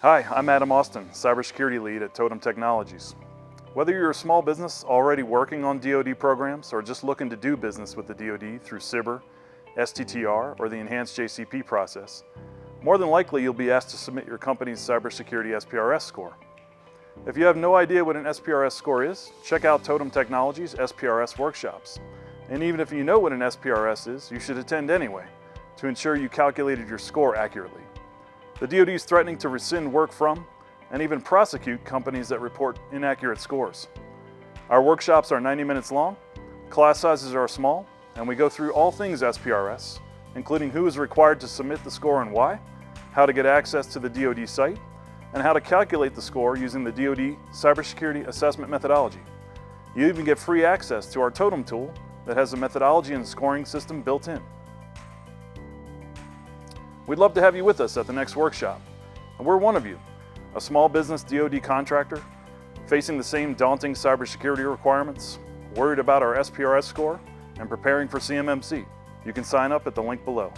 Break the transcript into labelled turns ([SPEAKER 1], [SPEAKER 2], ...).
[SPEAKER 1] Hi, I'm Adam Austin, Cybersecurity Lead at Totem Technologies. Whether you're a small business already working on DoD programs or just looking to do business with the DoD through SBIR, STTR, or the Enhanced JCP process, more than likely you'll be asked to submit your company's cybersecurity SPRS score. If you have no idea what an SPRS score is, check out Totem Technologies' SPRS workshops. And even if you know what an SPRS is, you should attend anyway to ensure you calculated your score accurately. The DoD is threatening to rescind work from and even prosecute companies that report inaccurate scores. Our workshops are 90 minutes long, class sizes are small, and we go through all things SPRS, including who is required to submit the score and why, how to get access to the DoD site, and how to calculate the score using the DoD Cybersecurity Assessment Methodology. You even get free access to our Totem tool that has a methodology and scoring system built in. We'd love to have you with us at the next workshop. And we're one of you, a small business DoD contractor facing the same daunting cybersecurity requirements, worried about our SPRS score, and preparing for CMMC. You can sign up at the link below.